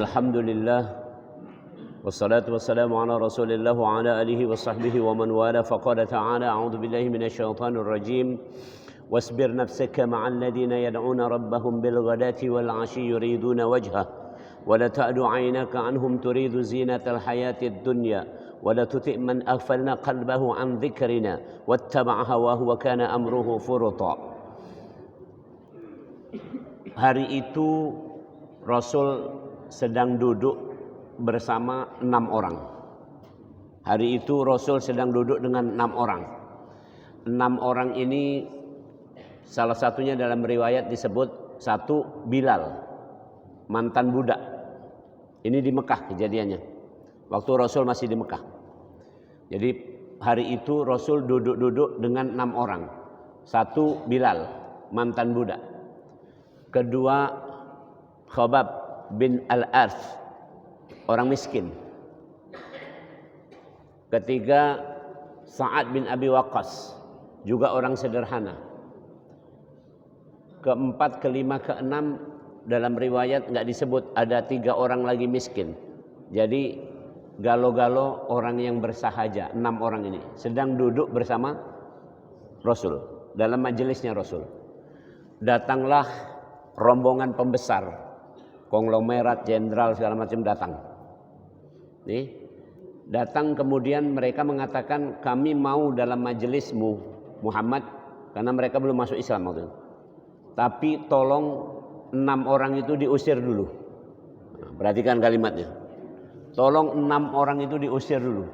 Alhamdulillah wassalatu wassalamu ala Rasulillah wa ala alihi wa sahbihi wa man wala faqala ta'ala a'udzu billahi minasyaitonir rajim wasbir nafsaka ma'al ladina yad'una rabbahum bil ghadati wal 'ashyi yuriduna wajhah wa la ta'du 'aynaka 'anhum turidu zinatal hayatid dunya wa la tuti' man aghfalna qalbahu 'an dzikrina wattaba'a hawahu wa kana amruhu furuta. Hari itu Rasul sedang duduk bersama 6 orang. Hari itu Rasul sedang duduk dengan 6 orang. 6 orang ini salah satunya dalam riwayat disebut satu Bilal, mantan budak. Ini di Mekah kejadiannya. Waktu Rasul masih di Mekah. Jadi hari itu Rasul duduk-duduk dengan 6 orang. Satu Bilal, mantan budak. Kedua Khabbab bin Al-Arth, orang miskin. Ketiga Sa'ad bin Abi Waqqas, juga orang sederhana. Keempat, kelima, keenam dalam riwayat nggak disebut, ada 3 orang lagi miskin. Jadi galo-galo orang yang bersahaja, 6 orang ini sedang duduk bersama Rasul dalam majelisnya Rasul. Datanglah rombongan pembesar, konglomerat, jenderal segala macam datang. Nih, datang kemudian mereka mengatakan kami mau dalam majelismu Muhammad, karena mereka belum masuk Islam waktu itu. Tapi tolong 6 orang itu diusir dulu. Nah, perhatikan kalimatnya. Tolong 6 orang itu diusir dulu.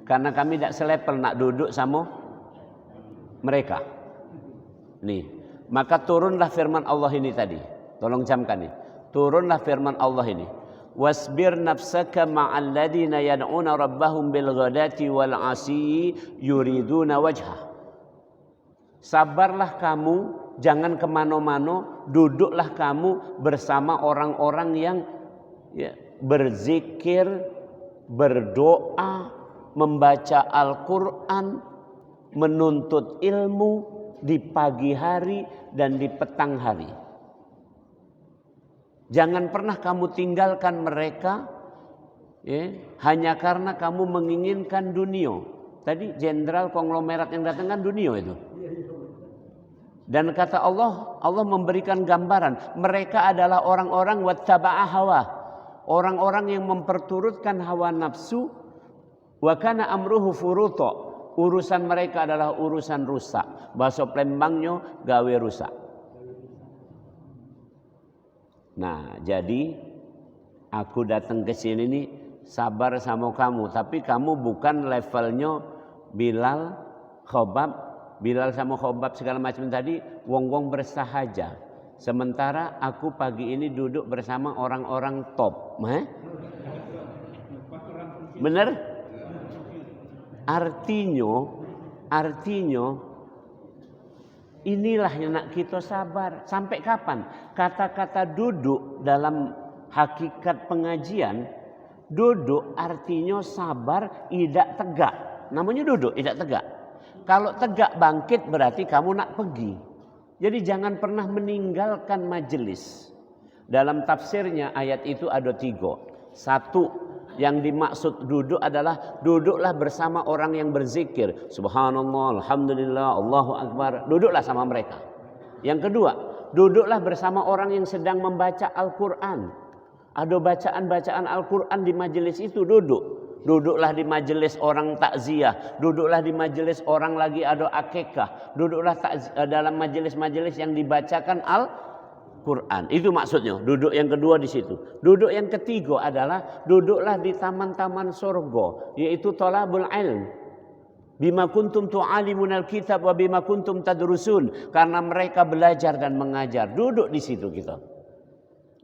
Karena kami tidak selepel nak duduk sama mereka. Nih, maka turunlah firman Allah ini tadi. Tolong camkan nih. Turunlah firman Allah ini. Wasbir nafsaka ma'al ladina yad'una rabbahum bil ghadati wal 'ashyi yuriduna wajhah. Sabarlah kamu, jangan kemana-mana, duduklah kamu bersama orang-orang yang berzikir, berdoa, membaca Al-Quran, menuntut ilmu di pagi hari dan di petang hari. Jangan pernah kamu tinggalkan mereka hanya karena kamu menginginkan dunia. Tadi jenderal konglomerat yang datang kan dunia itu. Dan kata Allah, Allah memberikan gambaran. Mereka adalah orang-orang wattaba'a hawa. Orang-orang yang memperturutkan hawa nafsu. Wa kana amruhu furuta. Urusan mereka adalah urusan rusak. Bahasa Plembangnya gawe rusak. Nah, jadi aku datang ke sini nih sabar sama kamu, tapi kamu bukan levelnya Bilal, Khabbab, Bilal sama Khabbab segala macam tadi, wong-wong bersahaja. Sementara aku pagi ini duduk bersama orang-orang top. Benar? Artinya inilah yang nak kita sabar. Sampai kapan? Kata-kata duduk dalam hakikat pengajian, duduk artinya sabar, tidak tegak. Namanya duduk, tidak tegak. Kalau tegak bangkit berarti kamu nak pergi. Jadi jangan pernah meninggalkan majelis. Dalam tafsirnya ayat itu ada 3. Satu, yang dimaksud duduk adalah duduklah bersama orang yang berzikir. Subhanallah, alhamdulillah, Allahu akbar. Duduklah sama mereka. Yang kedua, duduklah bersama orang yang sedang membaca Al-Quran. Ada bacaan-bacaan Al-Quran di majelis itu, duduk. Duduklah di majelis orang takziah. Duduklah di majelis orang lagi ada akikah. Duduklah dalam majelis-majelis yang dibacakan Al-Quran. Itu maksudnya. Duduk yang kedua di situ. Duduk yang ketiga adalah duduklah di taman-taman surga, yaitu thalabul ilm. Bima kuntum tu'alimunal kitab wa bima kuntum tadrusun. Karena mereka belajar dan mengajar. Duduk di situ kita.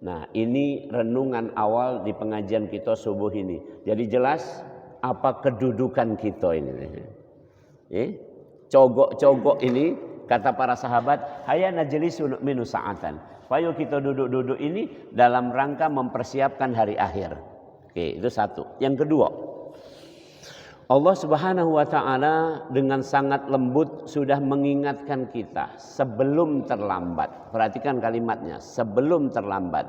Nah, ini renungan awal di pengajian kita subuh ini. Jadi jelas apa kedudukan kita ini. Cogok-cogok ini kata para sahabat, hayya najlisu nu'minu sa'atan. Ayo kita duduk-duduk ini dalam rangka mempersiapkan hari akhir. Oke, itu satu. Yang kedua, Allah Subhanahu wa taala dengan sangat lembut sudah mengingatkan kita sebelum terlambat. Perhatikan kalimatnya, sebelum terlambat.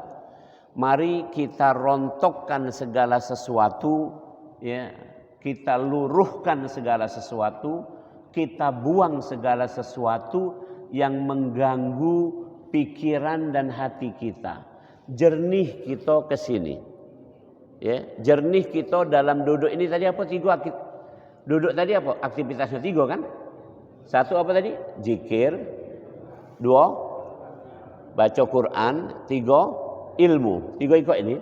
Mari kita rontokkan segala sesuatu, ya, kita luruhkan segala sesuatu, kita buang segala sesuatu yang mengganggu pikiran dan hati kita. Jernih kita ke sini. Ya, jernih kita dalam duduk ini tadi apa? Tiga. Duduk tadi apa? Aktivitasnya tiga kan? Satu apa tadi? Zikir. Dua, baca Quran. Tiga, ilmu. Tiga ikut ini.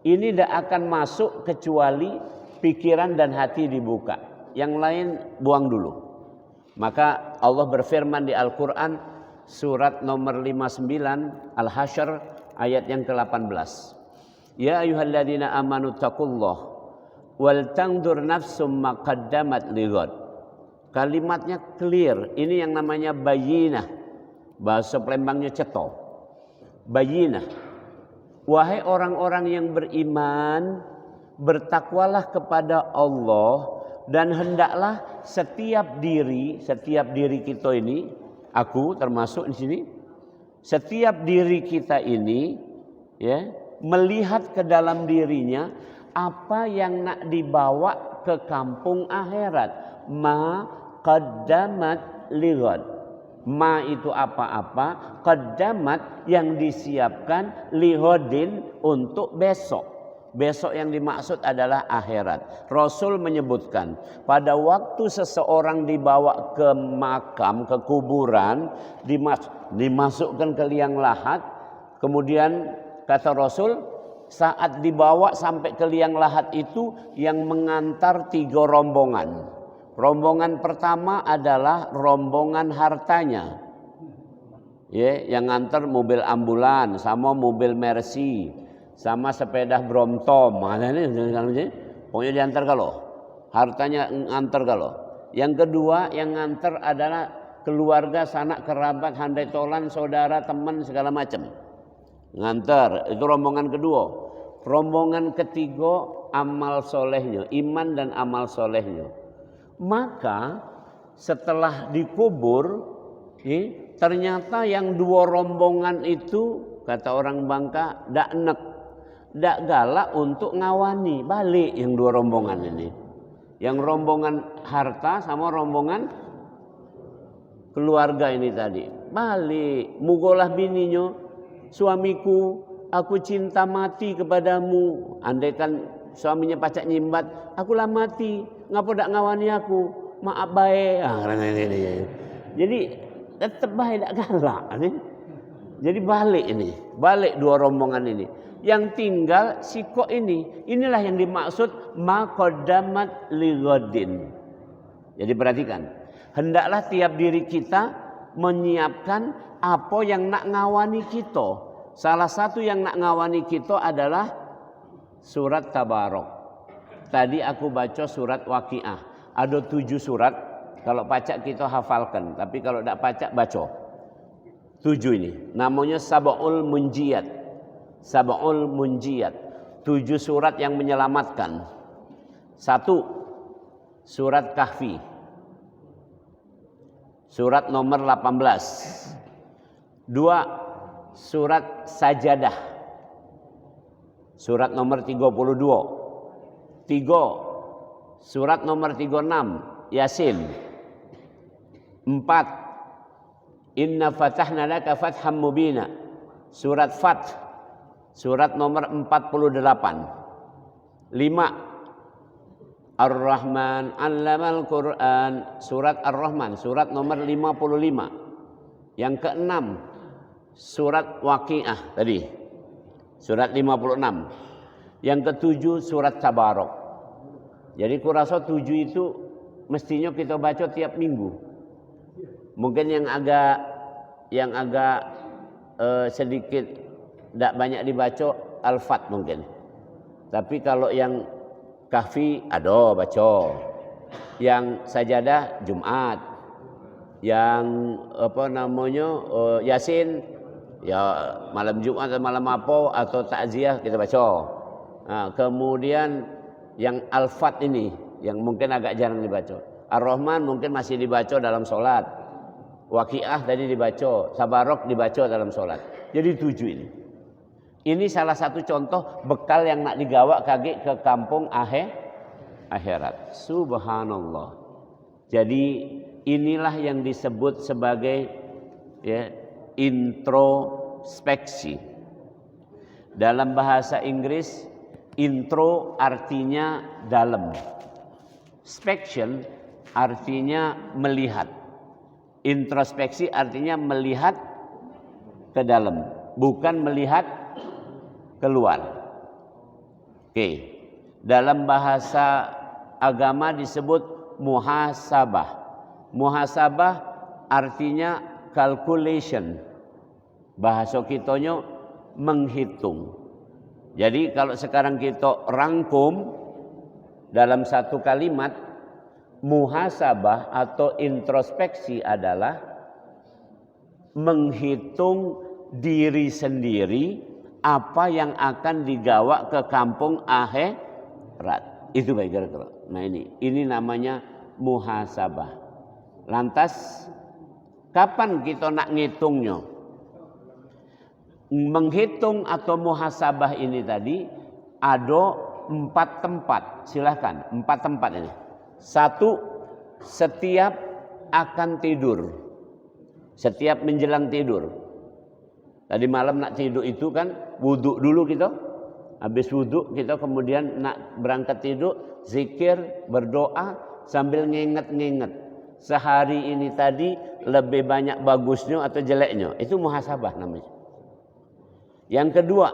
Ini tidak akan masuk kecuali pikiran dan hati dibuka. Yang lain buang dulu. Maka Allah berfirman di Al-Quran surat nomor 59 Al-Hasyr ayat yang ke-18. Ya ayyuhalladzina amanu taqullah wal tanzur nafsum ma qaddamat lighad. Kalimatnya clear. Ini yang namanya bayinah. Bahasa Palembangnya ceto. Bayinah. Wahai orang-orang yang beriman, bertakwalah kepada Allah dan hendaklah setiap diri kita ini, aku termasuk di sini, setiap diri kita ini, ya, melihat ke dalam dirinya apa yang nak dibawa ke kampung akhirat. Ma qaddamat lighad. Ma itu apa-apa, qaddamat yang disiapkan, lihodin untuk besok. Besok yang dimaksud adalah akhirat. Rasul menyebutkan pada waktu seseorang dibawa ke makam, ke kuburan, dimasukkan ke liang lahat, kemudian kata Rasul saat dibawa sampai ke liang lahat itu yang mengantar 3 rombongan. Rombongan pertama adalah rombongan hartanya. Ya, yang nganter mobil ambulan sama mobil Mercy sama sepeda Brompton. Pokoknya diantar kalau hartanya nganter kalau. Yang kedua yang nganter adalah keluarga, sanak, kerabat, handai tolan, saudara, teman segala macam. Nganter, itu rombongan kedua. Rombongan ketiga amal solehnya, iman dan amal solehnya. Maka setelah dikubur, ternyata yang 2 rombongan itu kata orang Bangka dak galak untuk ngawani balik yang 2 rombongan ini. Yang rombongan harta sama rombongan keluarga ini tadi balik. Mugolah bininya, suamiku, aku cinta mati kepadamu. Andaikan suaminya pacak nyimbat, akulah mati, ngapa dak ngawani aku? Maaf baik. Jadi tetap baik, dak galak. Jadi balik 2 rombongan ini. Yang tinggal si kok ini. Inilah yang dimaksud ma qaddamat lighadin. Jadi perhatikan, hendaklah tiap diri kita menyiapkan apa yang nak ngawani kita. Salah satu yang nak ngawani kita adalah surat Tabarok. Tadi aku baca surat Waqiah. Ada 7 surat. Kalau pacak kita hafalkan. Tapi kalau tak pacak baca. 7 ini. Namanya Sab'ul Munjiyat. Sab'ul Munjiyat. 7 surat yang menyelamatkan. 1. Surat Kahfi. Surat nomor 18. 2. Surat Sajadah. Surat nomor 32. 3. Surat nomor 36. Yasin. 4. Inna fatahna laka fatham mubina. Surat Fath. Surat nomor 48. 5. Ar-Rahman 'allamal Qur'an. Surat Ar-Rahman. Surat nomor 55. Yang ke-6. Surat Waqiah tadi. Surat 56. Yang ke-7 surat Tabarok. Jadi kurasa 7 itu mestinya kita baca tiap minggu. Mungkin yang agak sedikit tidak banyak dibaca Al-Fat mungkin. Tapi kalau yang Kahfi ada baca. Yang Sajadah Jumat. Yang Yasin ya malam Jumat atau malam apa atau takziah kita baca. Nah, kemudian yang Al-Fat ini yang mungkin agak jarang dibaca. Ar-Rahman mungkin masih dibaca dalam sholat. Waqiah tadi dibaca, Tabarok dibaca dalam sholat. Jadi 7 ini. Ini salah satu contoh bekal yang nak digawa kage ke kampung akhirat. Subhanallah. Jadi inilah yang disebut sebagai ya, introspeksi. Dalam bahasa Inggris, intro artinya dalam. Spection artinya melihat. Introspeksi artinya melihat ke dalam, bukan melihat keluar. Oke. Dalam bahasa agama disebut muhasabah. Muhasabah artinya calculation. Bahasa kitanya menghitung. Jadi kalau sekarang kita rangkum dalam satu kalimat, muhasabah atau introspeksi adalah menghitung diri sendiri apa yang akan digawa ke kampung akhirat. Itu baik kira-kira. Nah ini namanya muhasabah. Lantas kapan kita nak ngitungnya? Menghitung atau muhasabah ini tadi ada 4 tempat. Silahkan 4 tempat ini. 1, setiap akan tidur. Setiap menjelang tidur. Tadi malam nak tidur itu kan wudhu dulu kita. Habis wudhu kita kemudian nak berangkat tidur, zikir, berdoa sambil nginget-nginget. Sehari ini tadi lebih banyak bagusnya atau jeleknya. Itu muhasabah namanya. Yang kedua,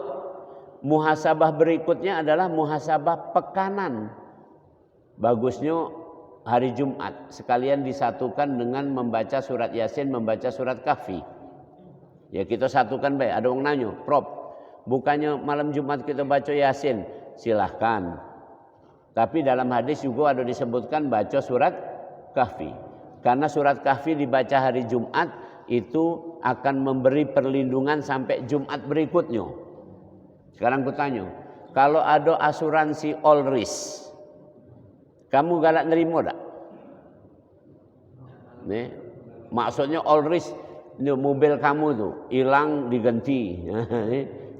muhasabah berikutnya adalah muhasabah pekanan. Bagusnya hari Jumat sekalian disatukan dengan membaca surat Yasin, membaca surat Kahfi. Ya kita satukan baik. Ada orang nanya, Prof, bukannya malam Jumat kita baca Yasin? Silahkan. Tapi dalam hadis juga ada disebutkan baca surat Kahfi. Karena surat Kahfi dibaca hari Jumat itu akan memberi perlindungan sampai Jumat berikutnya. Sekarang aku tanya, kalau ada asuransi all risk, kamu galak nerima tak? Nih, maksudnya all risk. Ini mobil kamu tuh hilang diganti.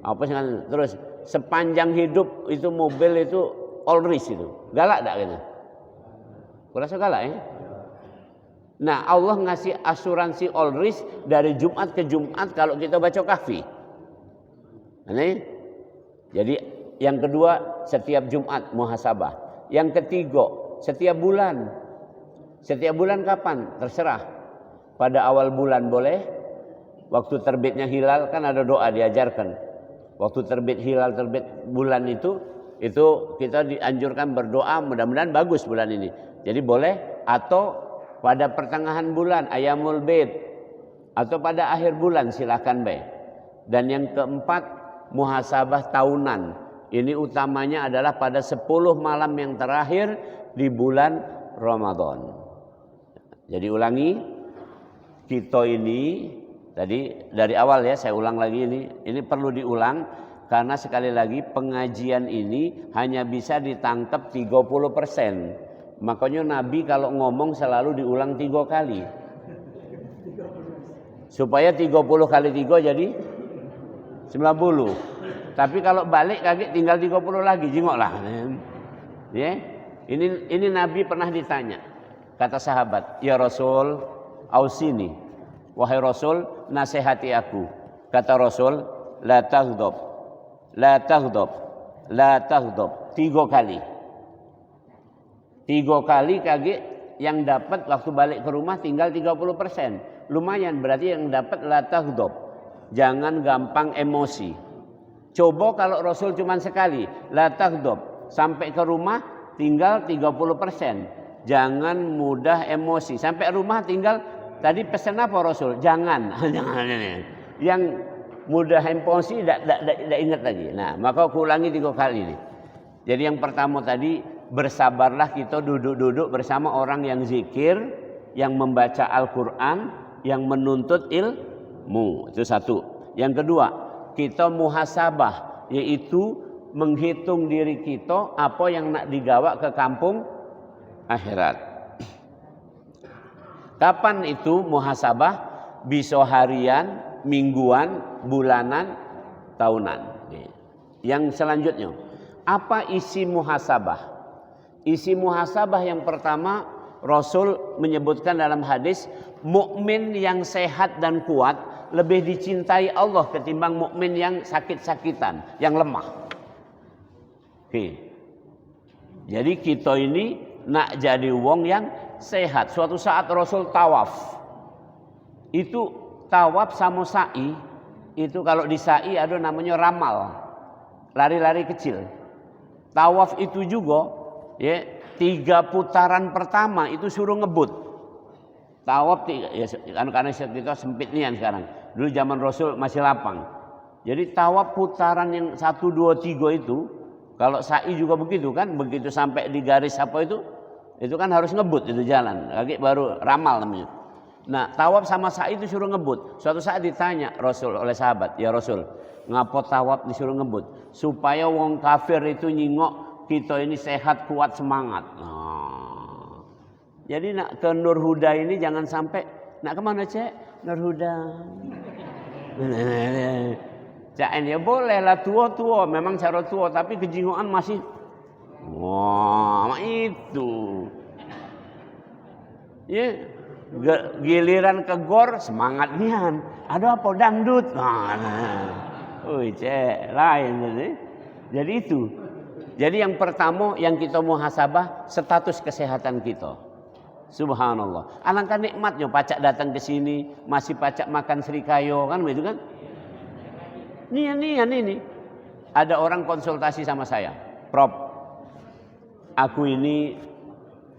Apa sih? Terus sepanjang hidup itu mobil itu all risk itu. Galak tak gitu? Kurasa galak ya? Nah, Allah ngasih asuransi all risk dari Jumat ke Jumat kalau kita baca Kahfi. Ini. Jadi yang kedua setiap Jumat muhasabah. Yang ketiga setiap bulan. Setiap bulan kapan? Terserah. Pada awal bulan boleh, waktu terbitnya hilal kan ada doa diajarkan. Waktu terbit hilal, terbit bulan itu kita dianjurkan berdoa mudah-mudahan bagus bulan ini. Jadi boleh atau pada pertengahan bulan Ayamul Bid atau pada akhir bulan silakan baik. Dan yang keempat muhasabah tahunan. Ini utamanya adalah pada 10 malam yang terakhir di bulan Ramadan. Jadi ulangi. Kita ini tadi dari awal ya saya ulang lagi ini perlu diulang karena sekali lagi pengajian ini hanya bisa ditangkap 30%. Makanya Nabi kalau ngomong selalu diulang 3 kali. Supaya 30 kali 3 jadi 90. Tapi kalau balik kaget tinggal 30 lagi jingoklah. Ya. Ini Nabi pernah ditanya. Kata sahabat, "Ya Rasul, ausini, wahai Rasul nasihati aku." Kata Rasul, la taghdab, la taghdab, la taghdab. 3 kali. 3 kali kaget yang dapat waktu balik ke rumah tinggal 30%. Lumayan berarti yang dapat la taghdab. Jangan gampang emosi. Coba kalau Rasul cuma sekali, la taghdab, sampai ke rumah tinggal 30%. Jangan mudah emosi. Sampai rumah tinggal tadi pesan apa Rasul? Jangan. Yang mudah emosi tidak ingat lagi. Nah, maka aku ulangi 3 kali ini. Jadi yang pertama tadi, bersabarlah kita duduk-duduk bersama orang yang zikir, yang membaca Al-Quran, yang menuntut ilmu. Itu satu. Yang kedua, kita muhasabah, yaitu menghitung diri kita apa yang nak digawa ke kampung akhirat. Kapan itu muhasabah? Bisa harian, mingguan, bulanan, tahunan. Yang selanjutnya, apa isi muhasabah? Isi muhasabah yang pertama, Rasul menyebutkan dalam hadis, mukmin yang sehat dan kuat lebih dicintai Allah ketimbang mukmin yang sakit-sakitan, yang lemah. Oke. Jadi kita ini nak jadi wong yang sehat. Suatu saat Rasul tawaf. Itu tawaf sama sa'i, itu kalau di sa'i ada namanya ramal. Lari-lari kecil. Tawaf itu juga ya 3 putaran pertama itu suruh ngebut. Tawaf ya, karena kita sempit nian sekarang. Dulu zaman Rasul masih lapang. Jadi tawaf putaran yang 1, 2, 3 itu, kalau sa'i juga begitu kan, begitu sampai di garis apa itu kan harus ngebut itu jalan. Lagi baru ramal namanya. Nah, tawaf sama sa'i itu suruh ngebut. Suatu saat ditanya Rasul oleh sahabat, "Ya Rasul, ngapa tawaf disuruh ngebut?" Supaya wong kafir itu nyingok kita ini sehat, kuat, semangat. Nah, jadi nak ke Nur Huda ini jangan sampai, nak kemana Cek? Nur Huda. Cak ya boleh lah tua-tua, memang cara tua, tapi kejingoan masih. Wah, itu. Ya, giliran ke gor semangat nian. Ada apa dangdut? Cek lain tadi. Jadi itu. Jadi yang pertama yang kita muhasabah status kesehatan kita. Subhanallah. Alangkah nikmatnya pacak datang ke sini masih pacak makan serikayo kan begitu kan? Ini. Ada orang konsultasi sama saya. Prof, aku ini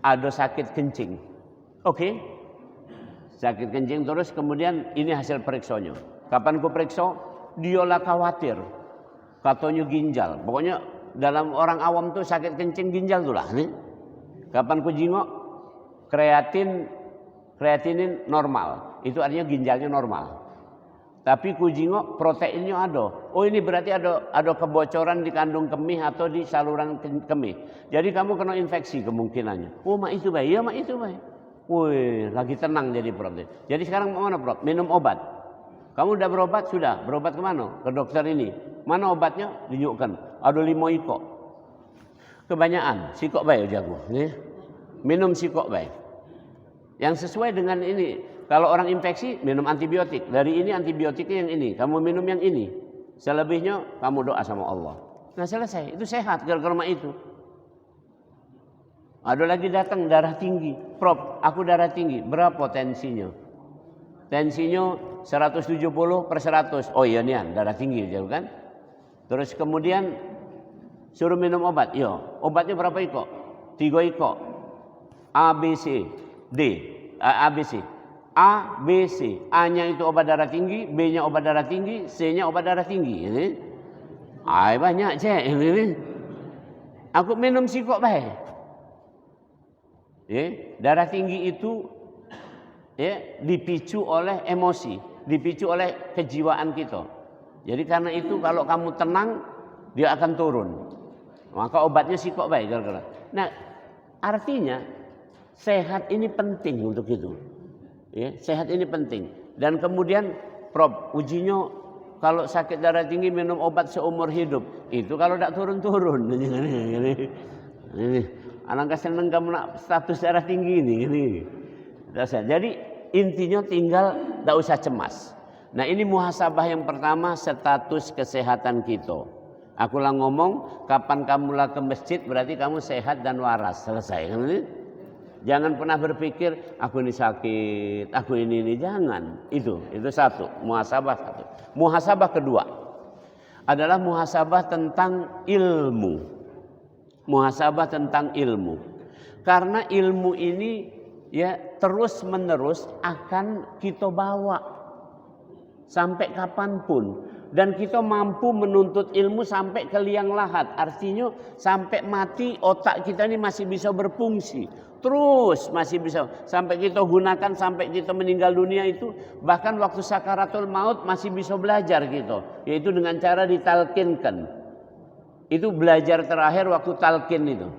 ada sakit kencing. Oke. Sakit kencing terus kemudian ini hasil periksanya. Kapan ku periksa? Dialah khawatir. Katanya ginjal. Pokoknya dalam orang awam tuh sakit kencing ginjal tuh lah. Nih. Kapan ku jingok? Kreatinin normal. Itu artinya ginjalnya normal. Tapi ku jingok proteinnya ada. Oh ini berarti ada kebocoran di kandung kemih atau di saluran kemih. Jadi kamu kena infeksi kemungkinannya. Oh mak itu baik. Iya mak itu baik. Wih lagi tenang jadi Prof. Jadi sekarang mau mana Prof? Minum obat. Kamu udah berobat? Sudah. Berobat kemana? Ke dokter ini. Mana obatnya? Dinyukkan. Ada 5 ikok. Kebanyakan. Sikok baik jago. Minum sikok baik. Yang sesuai dengan ini. Kalau orang infeksi, minum antibiotik. Dari ini antibiotiknya yang ini. Kamu minum yang ini. Selebihnya, kamu doa sama Allah. Nah selesai. Itu sehat gara-gara itu. Ada lagi datang darah tinggi. Prof, aku darah tinggi. Berapa tensinya? Tensinya 170/100. Oh iya nih darah tinggi jauh kan? Terus kemudian suruh minum obat. Iya, obatnya berapa ikok? 3 ikok. A, B, C, D. A, B, C. A, B, C. A-nya itu obat darah tinggi, B-nya obat darah tinggi, C-nya obat darah tinggi. Ini. Banyak Cek. Ini. Aku minum sikok baik. Darah tinggi itu dipicu oleh emosi, dipicu oleh kejiwaan kita. Jadi karena itu kalau kamu tenang, dia akan turun. Maka obatnya sikok baik. Nah, artinya sehat ini penting untuk itu. Sehat ini penting. Dan kemudian, Prof, ujinya kalau sakit darah tinggi minum obat seumur hidup. Itu kalau tidak turun-turun. Alangkah senang kamu nak status darah tinggi ini. Jadi intinya tinggal tidak usah cemas. Nah ini muhasabah yang pertama, status kesehatan kita. Aku lah ngomong, kapan kamu lah ke masjid berarti kamu sehat dan waras. Selesai. Jangan pernah berpikir aku ini sakit, aku ini jangan. Itu satu, muhasabah satu. Muhasabah kedua adalah muhasabah tentang ilmu. Muhasabah tentang ilmu. Karena ilmu ini terus menerus akan kita bawa sampai kapanpun, dan kita mampu menuntut ilmu sampai ke liang lahat. Artinya sampai mati otak kita ini masih bisa berfungsi, terus masih bisa sampai kita gunakan sampai kita meninggal dunia itu. Bahkan waktu sakaratul maut masih bisa belajar gitu, yaitu dengan cara ditalkinkan. Itu belajar terakhir waktu talkin itu.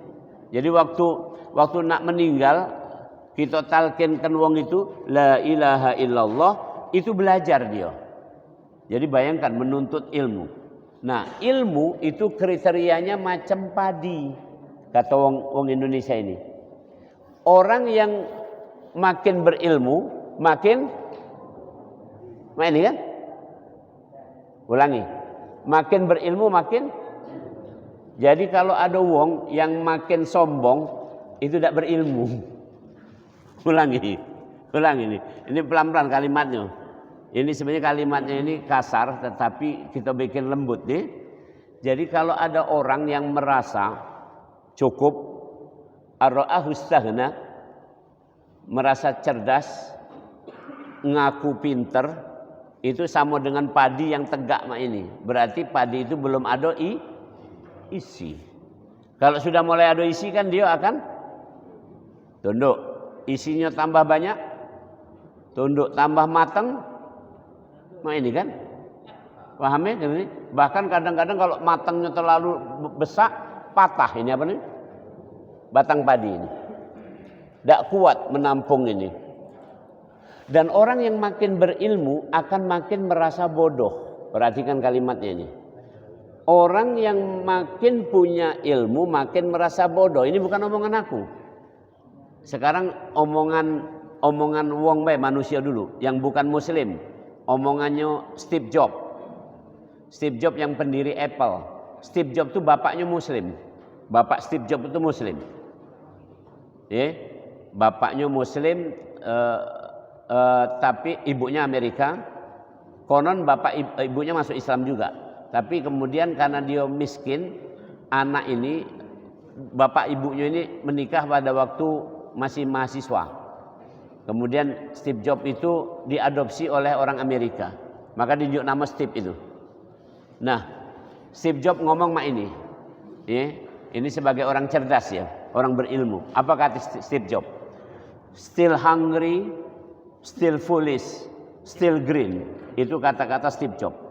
Jadi waktu nak meninggal kita talkinkan wong itu la ilaha illallah, itu belajar dia. Jadi bayangkan menuntut ilmu. Nah, ilmu itu kriterianya macam padi, kata wong Indonesia ini. Orang yang makin berilmu, makin ini kan? Ulangi. Makin berilmu makin. Jadi kalau ada wong yang makin sombong, itu tidak berilmu. Ulangi ini. Ini pelan-pelan kalimatnya. Ini sebenarnya kalimatnya ini kasar, tetapi kita bikin lembut nih. Jadi kalau ada orang yang merasa cukup, ar-ra'ahustahna, merasa cerdas, ngaku pinter, itu sama dengan padi yang tegak ini. Berarti padi itu belum ada isi. Kalau sudah mulai ada isi kan dia akan tunduk. Isinya tambah banyak, tunduk tambah matang. Nah ini kan, paham ya? Bahkan kadang-kadang kalau matangnya terlalu besar, patah ini apa nih? Batang padi ini. Tidak kuat menampung ini. Dan orang yang makin berilmu akan makin merasa bodoh. Perhatikan kalimatnya ini. Orang yang makin punya ilmu makin merasa bodoh. Ini bukan omongan aku. Sekarang omongan wong manusia dulu yang bukan muslim. Omongannya Steve Jobs. Steve Jobs yang pendiri Apple. Steve Jobs itu bapaknya muslim. Bapak Steve Jobs itu muslim. Bapaknya muslim tapi ibunya Amerika. Konon bapak ibunya masuk Islam juga. Tapi kemudian karena dia miskin, anak ini, bapak ibunya ini menikah pada waktu masih mahasiswa. Kemudian Steve Jobs itu diadopsi oleh orang Amerika. Maka diunjuk nama Steve itu. Nah, Steve Jobs ngomong ini. Ini sebagai orang cerdas ya, orang berilmu. Apa kata Steve Jobs? Still hungry, still foolish, still green. Itu kata-kata Steve Jobs.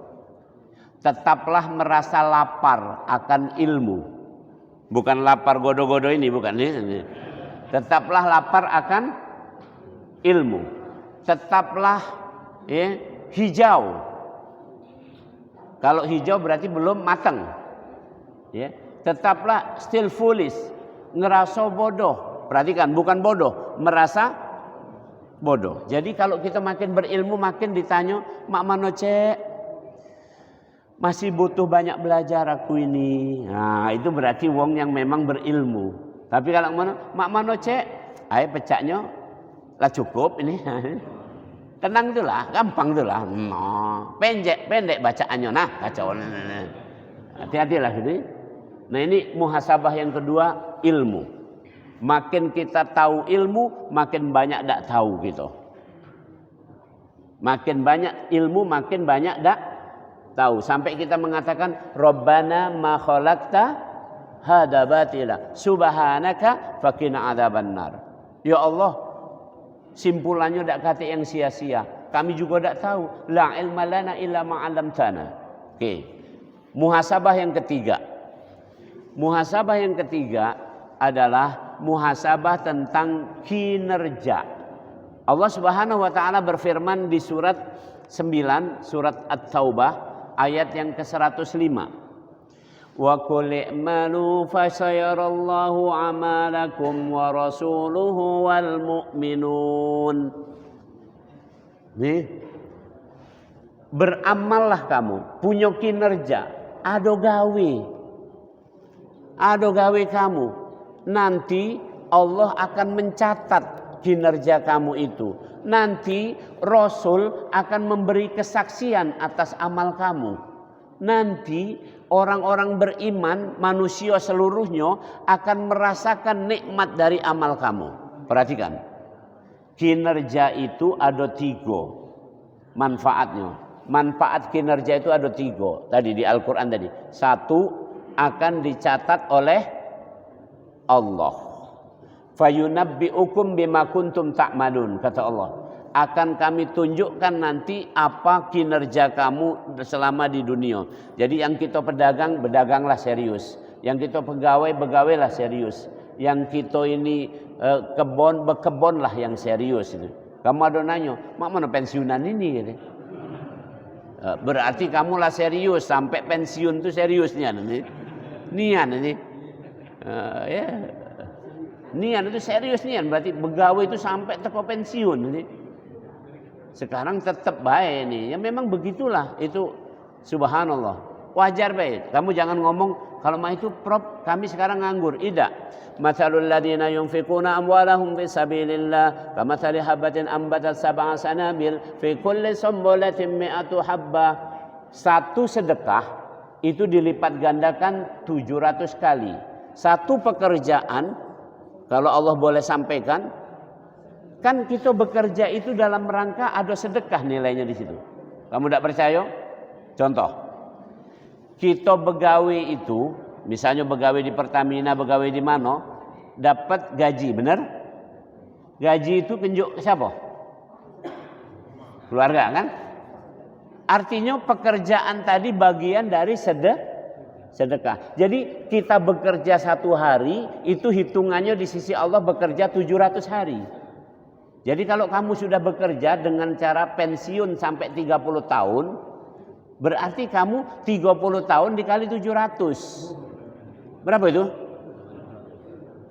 Tetaplah merasa lapar akan ilmu. Bukan lapar godo-godo ini, bukan ini. Tetaplah lapar akan ilmu. Tetaplah hijau. Kalau hijau berarti belum matang. Tetaplah still foolish, ngerasa bodoh. Perhatikan, bukan bodoh, merasa bodoh. Jadi kalau kita makin berilmu, makin ditanya, mak mano cek, masih butuh banyak belajar aku ini. Nah, itu berarti wong yang memang berilmu. Tapi kalau mak mano cek, ayo pecahnya lah cukup ini. Tenang itulah, gampang itulah. Pendek bacaannya. Nah, kacau. Hati-hatilah gitu. Nah, ini muhasabah yang kedua, ilmu. Makin kita tahu ilmu, makin banyak tak tahu gitu. Makin banyak ilmu, makin banyak tak tahu. Sampai kita mengatakan Rabbana ma khalaqta hadza batila subhanaka faqina adzabannar. Ya Allah, simpulannya tak kata yang sia-sia. Kami juga tak tahu. La ilma lana illa ma 'allamtana. Oke. Muhasabah yang ketiga. Muhasabah yang ketiga adalah muhasabah tentang kinerja. Allah Subhanahu wa taala berfirman di surat 9, surat At-Taubah ayat yang ke-105. Wa qul i'malu fasayarallahu 'amalakum wa rasuluhu wal mu'minun. Nih. Beramallah kamu, punya kinerja, ado gawe kamu. Nanti Allah akan mencatat kinerja kamu itu. Nanti Rasul akan memberi kesaksian atas amal kamu. Nanti orang-orang beriman, manusia seluruhnya akan merasakan nikmat dari amal kamu. Perhatikan, kinerja itu ada 3 manfaatnya. Manfaat kinerja itu ada 3 tadi di Al-Quran tadi. 1, akan dicatat oleh Allah. Fayunabbi'ukum bima kuntum ta'malun, kata Allah. Akan kami tunjukkan nanti apa kinerja kamu selama di dunia. Jadi yang kita pedagang, bedaganglah serius. Yang kita pegawai, begawailah serius. Yang kita ini berkebonlah yang serius itu. Kamu ada nanya, mak mana pensiunan ini? Gitu. Berarti kamulah serius sampai pensiun tuh seriusnya nanti. Nian nanti. Ya. Nian itu serius nian, berarti begawe itu sampai teko pensiun nanti. Sekarang tetap baik nih. Ya memang begitulah itu, subhanallah. Wajar baik. Kamu jangan ngomong kalau mah itu Prof kami sekarang nganggur. Tidak. Matsalul ladzina yunfiquna amwalahum fi sabilillah kamatsali habatin ambatat sab'a sanabil fi kulli sumbulatin mi'atu habbah. Satu sedekah itu dilipat gandakan 700 kali. Satu pekerjaan kalau Allah boleh sampaikan, kan kita bekerja itu dalam rangka ada sedekah nilainya di situ. Kamu tidak percaya? Contoh, kita begawe itu, misalnya begawe di Pertamina, begawe di mana, dapat gaji, benar? Gaji itu kenjuk siapa? Keluarga kan? Artinya pekerjaan tadi bagian dari sedekah. Jadi kita bekerja 1 hari, itu hitungannya di sisi Allah bekerja 700 hari. Jadi kalau kamu sudah bekerja dengan cara pensiun sampai 30 tahun, berarti kamu 30 tahun dikali 700. Berapa itu?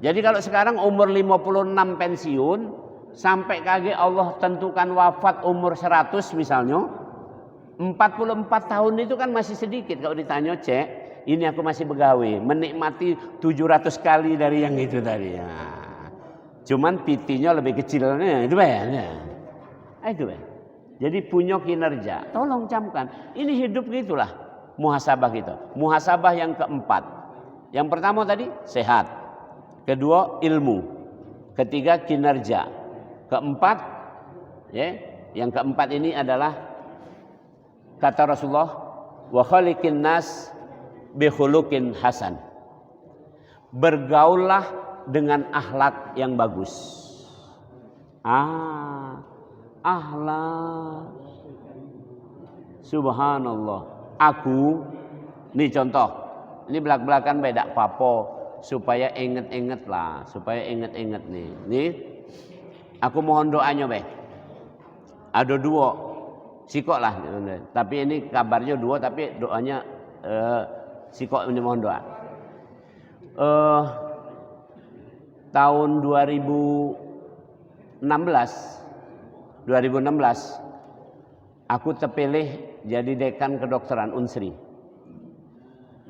Jadi kalau sekarang umur 56 pensiun, sampai kage Allah tentukan wafat umur 100 misalnya, 44 tahun itu kan masih sedikit. Kalau ditanya, cek, ini aku masih begawe, menikmati 700 kali dari yang itu tadi. Ya. Cuman pitinya lebih kecil, itu ya. Itu ya. Jadi punya kinerja. Tolong camkan. Ini hidup gitulah muhasabah kita. Muhasabah yang keempat. Yang pertama tadi sehat. Kedua ilmu. Ketiga kinerja. Keempat, ya, yang keempat ini adalah kata Rasulullah, wa khaliqin nas bi khuluqin hasan. Bergaullah dengan akhlak yang bagus. Akhlak. Subhanallah. Aku, ini contoh, ini belak-belakan beda papo supaya inget-inget lah, supaya inget-inget nih. Nih, aku mohon doanya be. Ada 2, sikok lah. Tapi ini kabarnya 2, tapi doanya sikok ini mohon doa. Tahun 2016 aku terpilih jadi dekan kedokteran Unsri.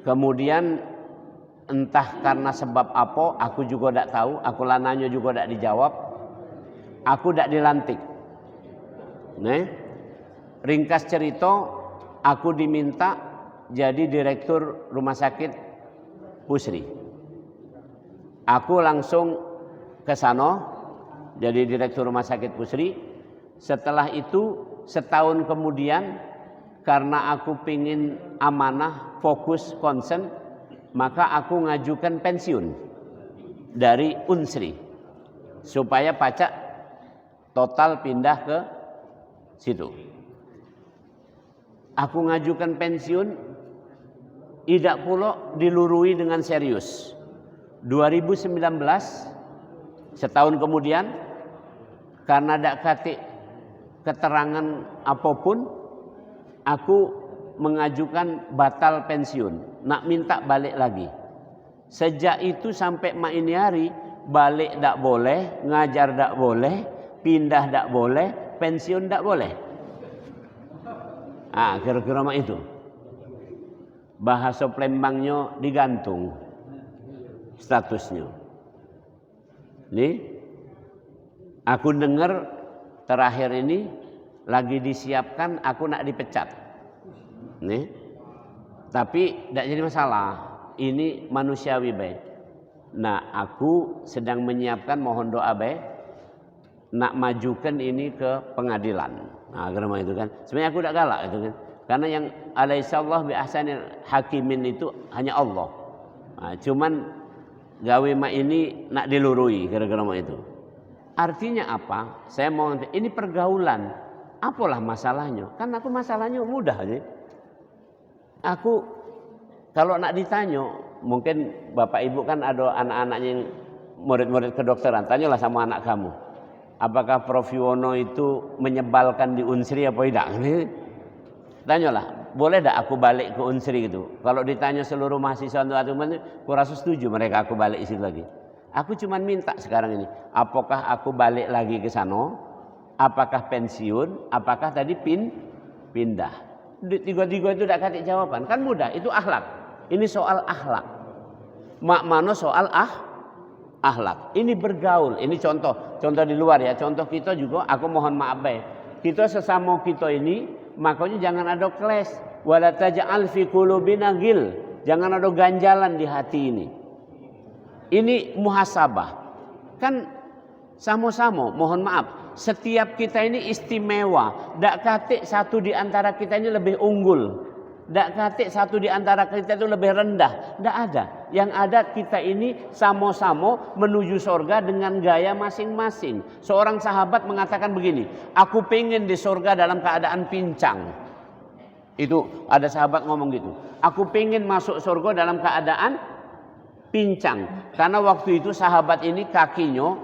Kemudian entah karena sebab apa, aku juga tidak tahu, aku lananya juga tidak dijawab, aku tidak dilantik. Nih, ringkas cerita, aku diminta jadi direktur rumah sakit Pusri. Aku langsung ke sana jadi direktur rumah sakit Pusri. Setelah itu setahun kemudian, karena aku pingin amanah, fokus, concern, maka aku ngajukan pensiun dari Unsri supaya pacak total pindah ke situ. Aku ngajukan pensiun, tidak pula dilurui dengan serius. 2019, setahun kemudian, karena tidak katik keterangan apapun, aku mengajukan batal pensiun, nak minta balik lagi. Sejak itu sampai mak ini hari, balik tidak boleh, ngajar tidak boleh, pindah tidak boleh, pensiun tidak boleh. Kira-kira mak itu. Bahasa Plembangnya digantung statusnya. Nih, aku dengar terakhir ini lagi disiapkan aku nak dipecat. Nih, tapi tidak jadi masalah. Ini manusiawi baik. Nah, aku sedang menyiapkan, mohon doa baik, nak majukan ini ke pengadilan. Karena itu kan. Sebenarnya aku tidak galak itu kan. Karena yang alaihissallah bi ahsanil hakimin itu hanya Allah. Cuman gawe mak ini nak dilurui gara-gara mak itu. Artinya apa? Saya mau ini pergaulan. Apalah masalahnya? Kan aku masalahnya mudah aja. Aku kalau nak ditanya, mungkin bapak ibu kan ada anak-anaknya yang murid-murid kedokteran. Tanyalah sama anak kamu. Apakah Prof Yuwono itu menyebalkan di Unsri apa tidak? Tanyalah, boleh tak aku balik ke Unsri gitu? Kalau ditanya seluruh mahasiswa untuk aku rasa setuju mereka aku balik situ lagi. Aku cuma minta sekarang ini, apakah aku balik lagi ke sana? Apakah pensiun? Apakah tadi pindah? Tiga-tiga itu tidak kasih jawaban. Kan mudah, itu akhlak. Ini soal akhlak. Mak mano soal akhlak. Ini bergaul. Ini contoh di luar ya. Contoh kita juga. Aku mohon maaf kita sesama kita ini, makanya jangan ada keles. Wala taj'al fi qulubina ghil. Jangan ada ganjalan di hati ini. Ini muhasabah. Kan sama-sama. Mohon maaf. Setiap kita ini istimewa. Dak katik satu di antara kita ini lebih unggul. Dak katik satu di antara kita itu lebih rendah. Dak ada. Yang ada kita ini sama-sama menuju surga dengan gaya masing-masing. Seorang sahabat mengatakan begini, aku pengen di surga dalam keadaan pincang. Itu ada sahabat ngomong gitu. Aku pengen masuk surga dalam keadaan pincang. Karena waktu itu sahabat ini kakinya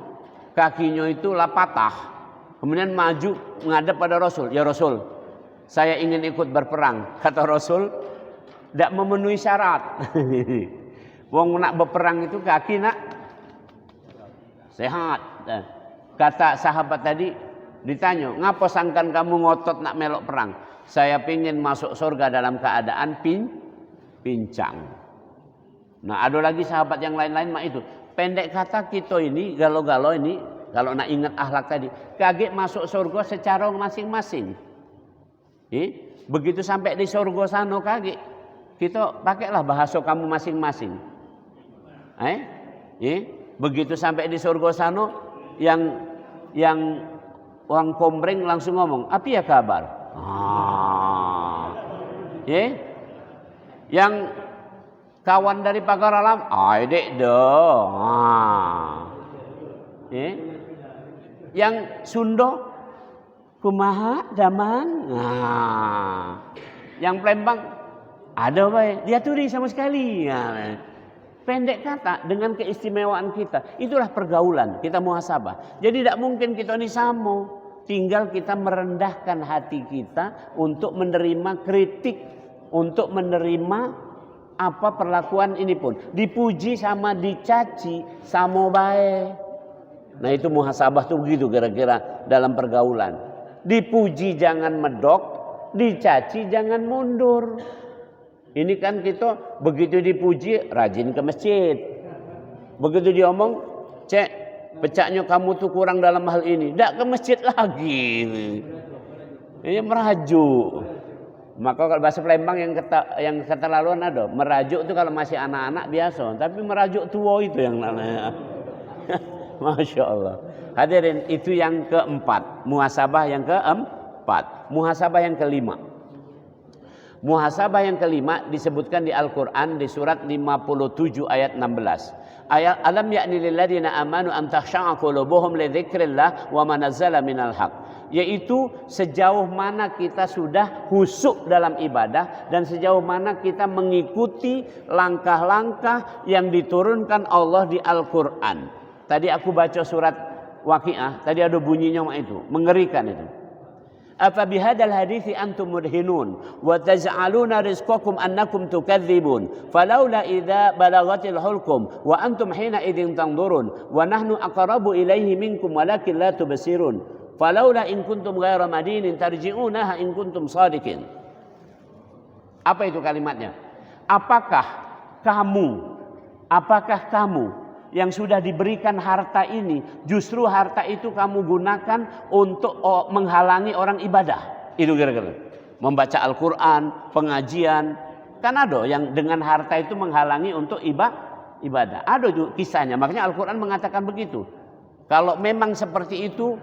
itu patah. Kemudian maju menghadap pada Rasul. Ya Rasul, saya ingin ikut berperang. Kata Rasul, tidak memenuhi syarat. Wong nak berperang itu kaki nak sehat. Kata sahabat tadi, ditanya, ngapa sangkan kamu ngotot nak melok perang? Saya ingin masuk surga dalam keadaan pincang. Nah ada lagi sahabat yang lain-lain mak itu. Pendek kata kita ini, galau-galau ini, kalau nak ingat akhlak tadi, kaget masuk surga secara masing-masing. Begitu sampai di surga sana kaget, kita pakailah bahasa kamu masing-masing. Begitu sampai di surga sana, yang orang kombreng langsung ngomong, apa ya kabar? Yang kawan dari pagar alam, dek dong. Yang Sunda, kumaha daman. Yang Palembang, ada baik. Dia turi sama sekali. Pendek kata, dengan keistimewaan kita, itulah pergaulan. Kita muhasabah. Jadi tidak mungkin kita ini sama. Tinggal kita merendahkan hati kita untuk menerima kritik, untuk menerima apa perlakuan ini pun. Dipuji sama dicaci sama baik. Nah itu muhasabah tuh begitu kira-kira dalam pergaulan. Dipuji jangan medok, dicaci jangan mundur. Ini kan kita begitu dipuji rajin ke masjid. Begitu diomong, cek pecahnya kamu tuh kurang dalam hal ini. Tidak ke masjid lagi. Ini merajuk. Maka kalau bahasa Palembang yang keterlaluan ada. Merajuk itu kalau masih anak-anak biasa. Tapi merajuk tua itu yang namanya. Masya Allah. Hadirin, itu yang keempat. Muhasabah yang keempat. Muhasabah yang kelima. Muhasabah yang kelima disebutkan di Al-Quran di surat 57 ayat 16. Ayat alam ya'ni lilladzina amanu an takhsha'a qulubuhum li dzikrillah wa ma nazzala minal haq. Yaitu sejauh mana kita sudah khusyuk dalam ibadah dan sejauh mana kita mengikuti langkah-langkah yang diturunkan Allah di Al-Quran. Tadi aku baca surat Waqiah, tadi ada bunyinya itu, mengerikan itu. Afa bihadzal hadithi antum mudhinun wa taj'aluna rizqakum annakum tukadzibun falaula idza balagatil hulqum wa antum hina idzin tanzurun wa nahnu aqrabu ilaihi minkum walakin la tubsirun falaula in kuntum ghaira madinin tarji'unaha in kuntum shadiqin. Apa itu kalimatnya? Apakah kamu yang sudah diberikan harta ini, justru harta itu kamu gunakan untuk menghalangi orang ibadah? Itu kira-kira. Membaca Al-Quran, pengajian. Kan ada yang dengan harta itu menghalangi untuk ibadah. Ada juga kisahnya. Makanya Al-Quran mengatakan begitu. Kalau memang seperti itu,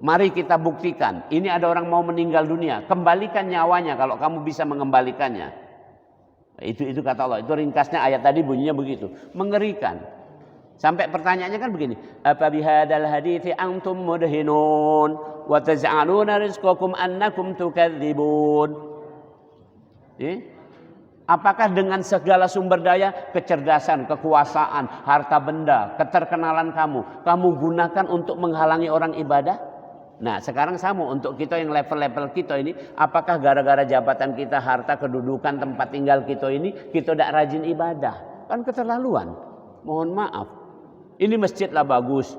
mari kita buktikan. Ini ada orang mau meninggal dunia. Kembalikan nyawanya kalau kamu bisa mengembalikannya. Itu kata Allah. Itu ringkasnya ayat tadi bunyinya begitu. Mengerikan. Sampai pertanyaannya kan begini, apa bihadzal hadithi antum mudhinun wa taj'aluna rizqakum annakum tukadzibun. Apakah dengan segala sumber daya, kecerdasan, kekuasaan, harta benda, keterkenalan kamu gunakan untuk menghalangi orang ibadah? Nah sekarang sama untuk kita yang level-level kita ini, apakah gara-gara jabatan kita, harta, kedudukan, tempat tinggal kita ini, kita tidak rajin ibadah? Kan keterlaluan. Mohon maaf. Ini masjid lah bagus,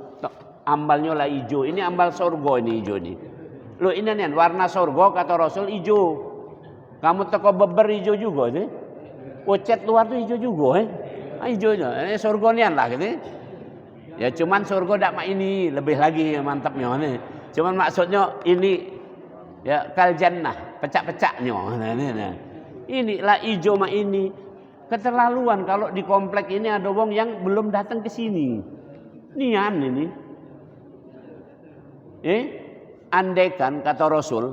ambalnya lah hijau. Ini ambal surga ini hijau ini. Loh ini nih warna surga kata Rasul hijau. Kamu teko beber hijau juga sih. Cat luar tuh hijau juga hijaunya. Ini surga nian lah gitu. Ya cuman surga tidak mak ini lebih lagi mantapnya nih. Cuman maksudnya ini ya kal jannah, pecak-pecaknya. Nah. Inilah hijau mak ini. Keterlaluan kalau di komplek ini ada wong yang belum datang ke sini. Nian ini. Andaikan kata Rasul,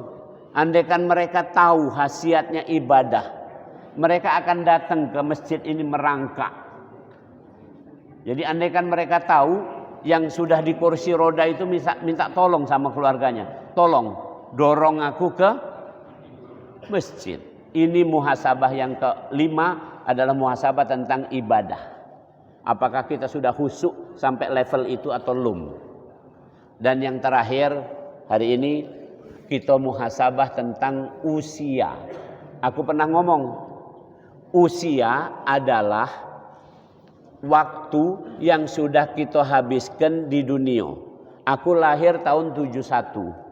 andaikan mereka tahu khasiatnya ibadah, mereka akan datang ke masjid ini merangkak. Jadi andaikan mereka tahu yang sudah di kursi roda itu minta tolong sama keluarganya. Tolong dorong aku ke masjid. Ini muhasabah yang kelima adalah muhasabah tentang ibadah. Apakah kita sudah khusyuk sampai level itu atau belum? Dan yang terakhir hari ini kita muhasabah tentang usia. Aku pernah ngomong, usia adalah waktu yang sudah kita habiskan di dunia. Aku lahir tahun 71.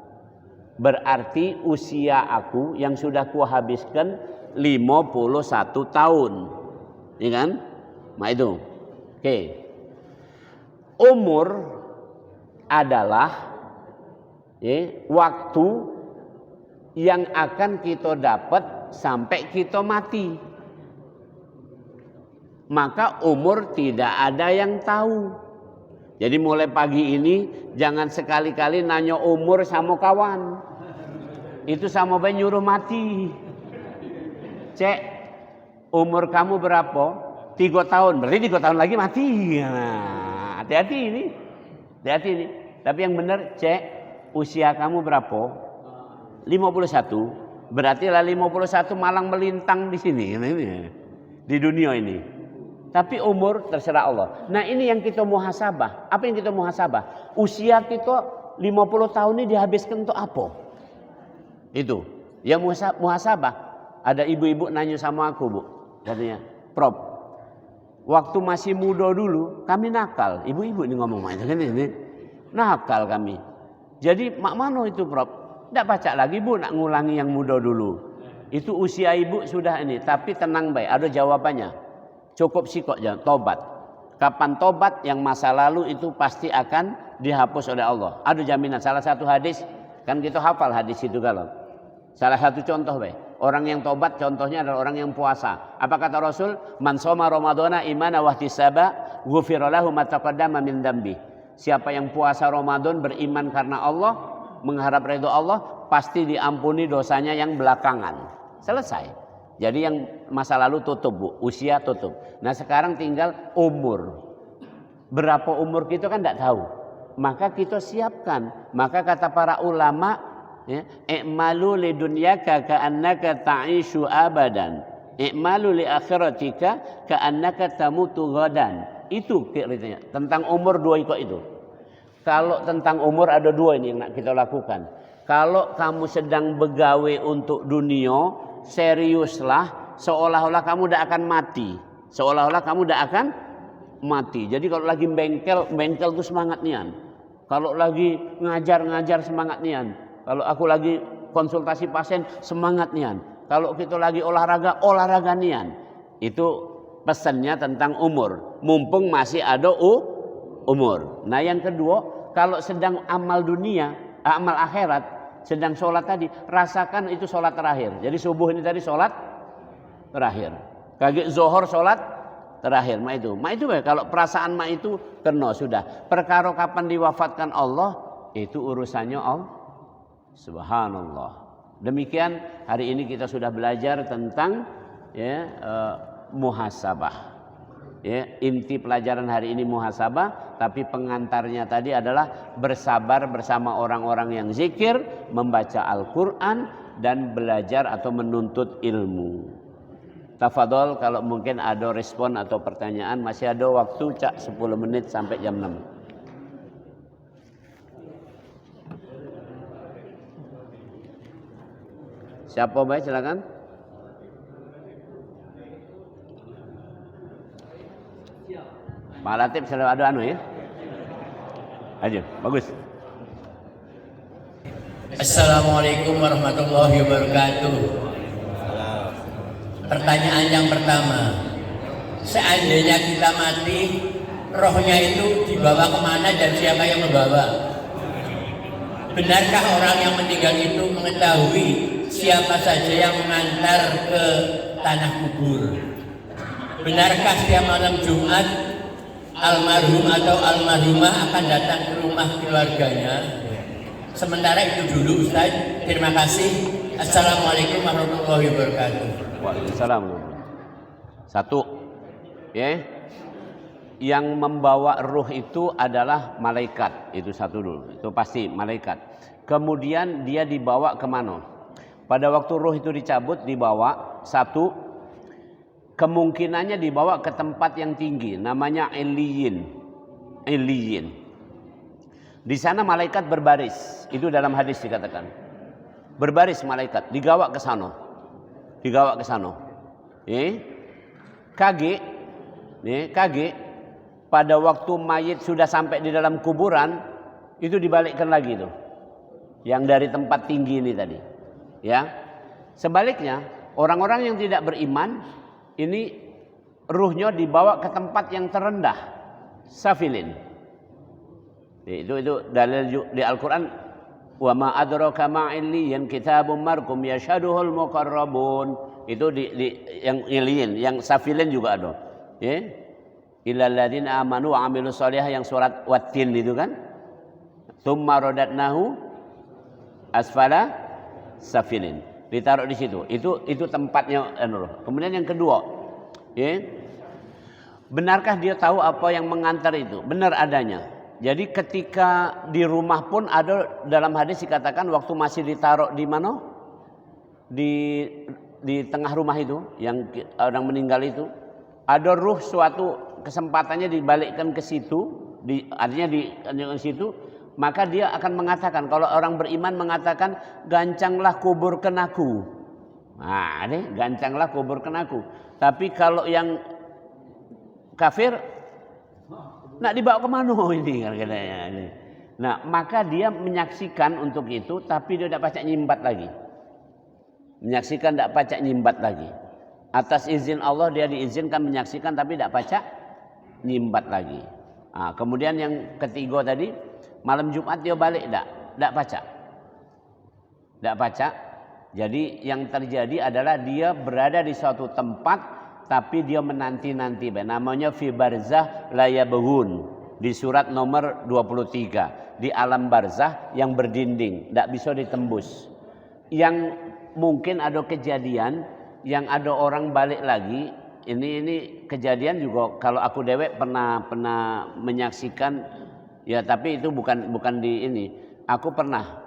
Berarti usia aku yang sudah ku habiskan 51 tahun. Ya kan? Nah itu. Oke. Umur adalah waktu yang akan kita dapat sampai kita mati. Maka umur tidak ada yang tahu. Jadi mulai pagi ini jangan sekali-kali nanya umur sama kawan. Itu sama bae nyuruh mati. Cek, umur kamu berapa? 3 tahun. Berarti 3 tahun lagi mati. Nah, hati-hati ini. Hati-hati ini. Tapi yang benar cek, usia kamu berapa? 51. Berarti lah 51 malang melintang di sini. Di dunia ini. Tapi umur terserah Allah. Nah ini yang kita muhasabah. Apa yang kita muhasabah? Usia kita 50 tahun ini dihabiskan untuk apa? Itu. Yang muhasabah. Ada ibu-ibu nanya sama aku bu. Katanya, Prof, waktu masih muda dulu kami nakal. Ibu-ibu ini ngomong macam ini. Nakal kami. Jadi mak mano itu Prof? Tidak baca lagi bu, nak ngulangi yang muda dulu. Itu usia ibu sudah ini. Tapi tenang baik, ada jawabannya. Cukup sih kok jangan tobat. Kapan tobat yang masa lalu itu pasti akan dihapus oleh Allah. Ada jaminan. Salah satu hadis kan kita hafal hadis itu kalau. Salah satu contoh baik. Orang yang tobat contohnya adalah orang yang puasa. Apa kata Rasul? Man shoma Ramadhana imana wa ihtisaba ghufira lahu ma taqaddama min dzambi. Siapa yang puasa Ramadan beriman karena Allah, mengharap ridho Allah, pasti diampuni dosanya yang belakangan. Selesai. Jadi yang masa lalu tutup bu, usia tutup. Nah sekarang tinggal umur. Berapa umur kita kan tidak tahu. Maka kita siapkan. Maka kata para ulama, i'malu li dunyaka ka'annaka ta'ishu abadan. I'malu li akhiratika ka'annaka tamutu ghadan. Itu ceritanya. Tentang umur dua itu. Kalau tentang umur ada dua ini yang nak kita lakukan. Kalau kamu sedang begawe untuk dunia, seriuslah seolah-olah kamu tidak akan mati. Seolah-olah kamu tidak akan mati. Jadi kalau lagi bengkel itu semangat nian. Kalau lagi ngajar semangat nian. Kalau aku lagi konsultasi pasien semangat nian. Kalau kita lagi olahraga nian. Itu pesannya tentang umur. Mumpung masih ada umur. Nah yang kedua, kalau sedang amal dunia, amal akhirat, sedang sholat tadi, rasakan itu sholat terakhir. Jadi subuh ini tadi sholat terakhir. Kaki zohor sholat terakhir. Ma itu kalau perasaan ma itu kena sudah. Perkara kapan diwafatkan Allah itu urusannya Allah. Subhanallah. Demikian hari ini kita sudah belajar tentang muhasabah. Inti pelajaran hari ini muhasabah, tapi pengantarnya tadi adalah bersabar bersama orang-orang yang zikir, membaca Al-Quran dan belajar atau menuntut ilmu. Tafadhol kalau mungkin ada respon atau pertanyaan, masih ada waktu cak 10 menit sampai jam 6. Siapa baik silakan. Pak Latif selalu ada anu ya. Ayo, bagus. Assalamualaikum warahmatullahi wabarakatuh. Pertanyaan yang pertama, seandainya kita mati, rohnya itu dibawa kemana dan siapa yang membawa? Benarkah orang yang meninggal itu mengetahui siapa saja yang mengantar ke tanah kubur? Benarkah setiap malam Jumat almarhum atau almarhumah akan datang ke rumah keluarganya? Sementara itu dulu Ustaz. Terima kasih. Assalamualaikum warahmatullahi wabarakatuh. Waalaikumsalam. Satu, ya, yang membawa ruh itu adalah malaikat. Itu satu dulu. Itu pasti malaikat. Kemudian dia dibawa kemana? Pada waktu ruh itu dicabut, dibawa satu, kemungkinannya dibawa ke tempat yang tinggi, namanya Iliyin. Iliyin. Di sana malaikat berbaris. Itu dalam hadis dikatakan. Berbaris malaikat, digawa ke sana. Digawa ke sana. Kaget. Pada waktu mayit sudah sampai di dalam kuburan, itu dibalikkan lagi tuh. Yang dari tempat tinggi ini tadi. Ya. Sebaliknya, orang-orang yang tidak beriman, ini ruhnya dibawa ke tempat yang terendah. Safilin. Itu dalil di Al-Qur'an, wa ma adraka ma illiyin kitabun marqum yashhaduhul muqarrabun. Itu di yang illiyin, yang safilin juga ada. Ya. Illal ladzina amanu wa amilus sholihah yang surat Wat-Tin itu kan. Tsumma radatnahu asfala safilin. Ditaruh di situ. Itu tempatnya ruh. Kemudian yang kedua, ya. Benarkah dia tahu apa yang mengantar itu? Benar adanya. Jadi ketika di rumah pun ada dalam hadis dikatakan waktu masih ditaruh di mana? Di tengah rumah itu yang orang meninggal itu, ada ruh suatu kesempatannya dibalikkan ke situ, artinya di situ, maka dia akan mengatakan, kalau orang beriman mengatakan, gancanglah kuburkan aku. Nah, gancanglah kuburkan aku. Tapi kalau yang kafir, nak dibawa kemana ini katanya. Nah, maka dia menyaksikan untuk itu, tapi dia tidak pacak nyimbat lagi. Menyaksikan tidak pacak nyimbat lagi. Atas izin Allah dia diizinkan menyaksikan, tapi tidak pacak nyimbat lagi. Nah, kemudian yang ketiga tadi, malam Jumat dia balik tidak pacak. Tidak pacak. Jadi yang terjadi adalah dia berada di suatu tempat, tapi dia menanti-nanti. Namanya fi barzah la yabghun. Di surat nomor 23. Di alam barzah yang berdinding, tidak bisa ditembus. Yang mungkin ada kejadian, yang ada orang balik lagi. Ini kejadian juga kalau aku dewek pernah menyaksikan, ya, tapi itu bukan di ini. Aku pernah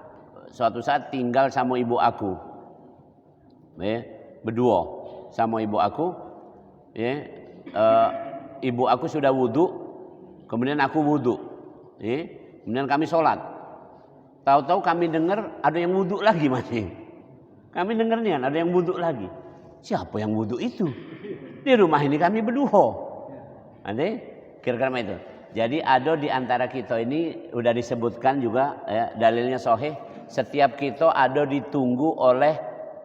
suatu saat tinggal sama ibu aku, ya, berdua sama ibu aku, ya. Ibu aku sudah wudhu, kemudian aku wudhu, ya. Kemudian kami sholat. Tahu-tahu kami dengar ada yang wudhu lagi masih. Kami dengarnya ada yang wudhu lagi. Siapa yang wudhu itu? Di rumah ini kami berdua. Nanti kira-kira itu. Jadi ada di antara kita ini udah disebutkan juga, ya, dalilnya sahih. Setiap kita ada ditunggu oleh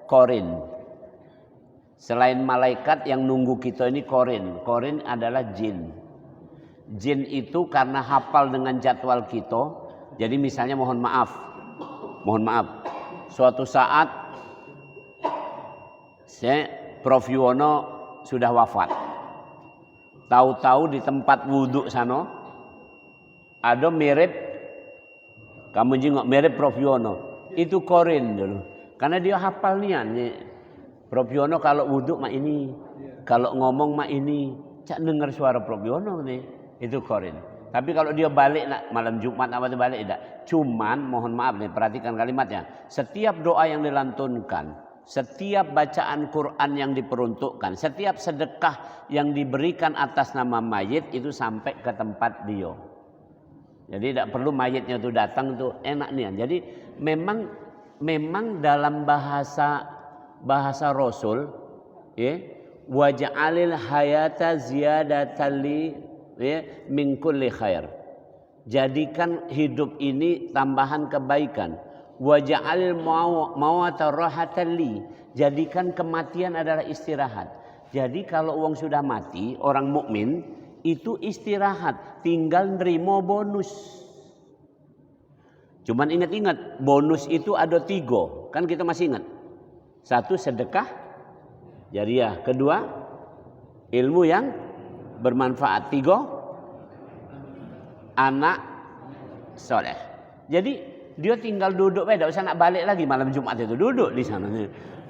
korin. Selain malaikat yang nunggu kita ini korin. Korin adalah jin. Jin itu karena hafal dengan jadwal kita. Jadi misalnya mohon maaf. Suatu saat Prof Yuwono sudah wafat. Tahu-tahu di tempat wudhu sana ada mirip, kamu jengok mirip Prof Yuwono. Itu korin dulu. Karena dia hafal nih. Prof Yuwono kalau wudhu mah ini, kalau ngomong mah ini. Cak dengar suara Prof Yuwono nih. Itu korin. Tapi kalau dia balik malam Jumat apa itu balik tidak. Cuman mohon maaf nih, perhatikan kalimatnya. Setiap doa yang dilantunkan, setiap bacaan Quran yang diperuntukkan, setiap sedekah yang diberikan atas nama mayit itu sampai ke tempat dia. Jadi tidak perlu mayitnya itu datang, itu enak nih. Jadi memang dalam bahasa bahasa Rasul, ya, waj'alil hayata ziyadatan li, ya, min kulli khair. Jadikan hidup ini tambahan kebaikan. Waj'alil mauta rahatan li. Jadikan kematian adalah istirahat. Jadi kalau orang sudah mati, orang mukmin itu istirahat, tinggal nerimo bonus. Cuman ingat-ingat, bonus itu ada 3, kan kita masih ingat. 1 sedekah jariah, 2 ilmu yang bermanfaat, 3 anak soleh. Jadi dia tinggal duduk, tidak usah nak balik lagi malam Jumat itu, duduk di sana.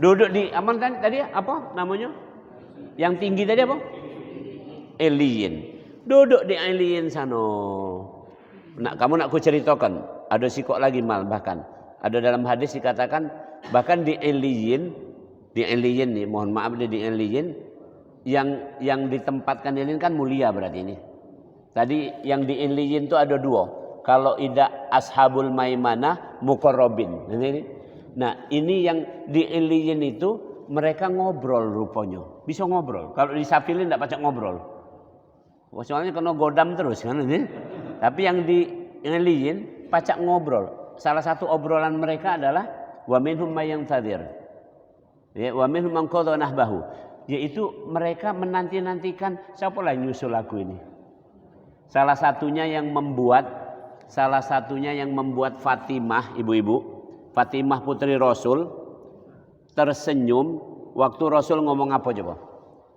Duduk di aman kan tadi apa namanya? Yang tinggi tadi apa? Alien. Duduk di alien sana. Kamu nak ku ceritakan, ada sikok lagi mal, bahkan ada dalam hadis dikatakan bahkan di alien nih, mohon maaf di alien yang ditempatkan alien kan mulia berarti ini. Tadi yang di alien itu ada 2. Kalau tidak ashabul maimanah muqarrabin. Nah, ini yang di alien itu mereka ngobrol rupanya. Bisa ngobrol. Kalau disafilin tidak pacak ngobrol. Soalnya kena godam terus kan ini. Tapi yang di alien pacak ngobrol. Salah satu obrolan mereka adalah wa minhum may yantadhir. Ya, wa minhum man qadha nahbahu. Yaitu mereka menanti-nantikan siapa lah nyusul lagu ini. Salah satunya yang membuat Fatimah, ibu-ibu, Fatimah putri Rasul tersenyum waktu Rasul ngomong apa coba?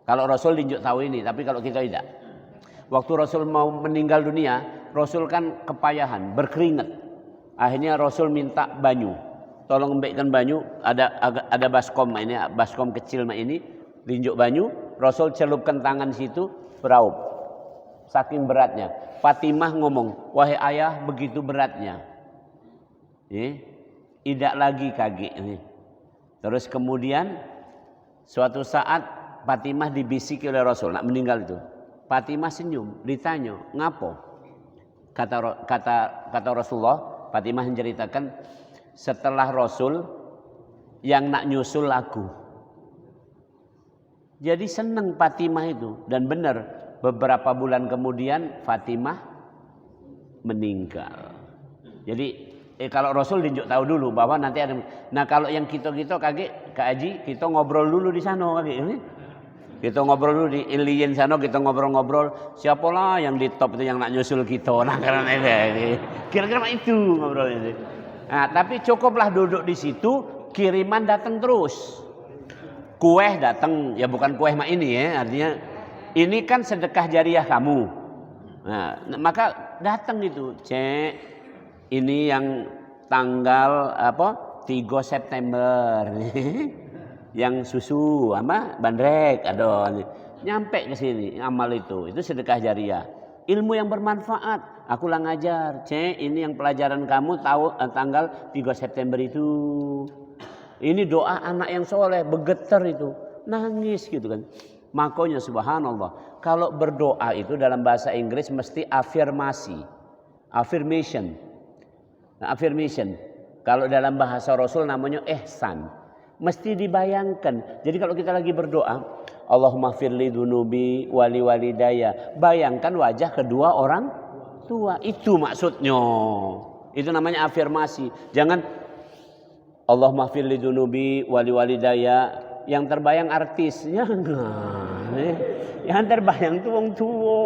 Kalau Rasul tunjuk tahu ini, tapi kalau kita tidak. Waktu Rasul mau meninggal dunia, Rasul kan kepayahan, berkeringat. Akhirnya Rasul minta banyu. Tolong ambilkan banyu, ada baskom ini, baskom kecil ini, tunjuk banyu, Rasul celupkan tangan situ, beraup. Saking beratnya. Fatimah ngomong, wahai ayah begitu beratnya. Tidak lagi kaget. Terus kemudian suatu saat Fatimah dibisiki oleh Rasul, nak meninggal itu. Fatimah senyum, ditanya, ngapo? Kata Rasulullah, Fatimah menceritakan, setelah Rasul yang nak nyusul aku. Jadi senang Fatimah itu, dan benar. Beberapa bulan kemudian Fatimah meninggal. Jadi kalau Rasul tunjuk tahu dulu bahwa nanti ada. Nah kalau yang kita kaget Kak Haji, kita ngobrol dulu di sana kaget. Kita ngobrol dulu di alien sana, kita ngobrol-ngobrol. Siapalah yang di top itu yang nak nyusul kita. Nah karena ini kira-kira itu ngobrol ini. Nah tapi cukuplah duduk di situ, kiriman datang terus. Kue datang, ya bukan kue mak ini ya, artinya ini kan sedekah jariah kamu. Nah, maka datang itu, cek ini yang tanggal 3 September. Yang susu apa? Bandrek ada. Nyampe ke sini amal itu sedekah jariah. Ilmu yang bermanfaat. Aku lah ngajar, cek ini yang pelajaran kamu tahu tanggal 3 September itu. Ini doa anak yang soleh, bergetar itu, nangis gitu kan. Makanya subhanallah, kalau berdoa itu dalam bahasa Inggris mesti afirmasi, affirmation. Nah, affirmation. Kalau dalam bahasa Rasul namanya ihsan. Mesti dibayangkan. Jadi kalau kita lagi berdoa, Allahumma firli dunubi wali walidaya. Bayangkan wajah kedua orang tua. Itu maksudnya. Itu namanya afirmasi. Jangan Allahumma firli dunubi wali walidaya. Yang terbayang artisnya enggak. Yang terbayang tuh wong tua.